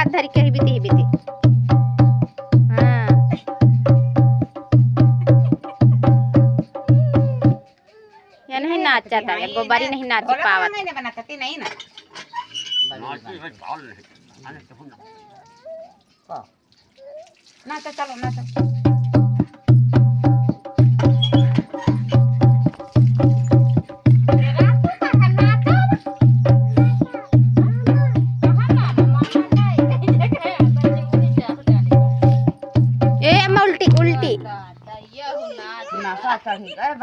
हाथ धरी के हिबीती हिबीती हां या नहीं नाचता था गोबारी नहीं नाच पावत नहीं बनाती नहीं ना नाची है डाल नहीं आने तो ना ना तो चलो ना तो ए अम्मा उल्टी उल्टी ना सा चढ़ी गए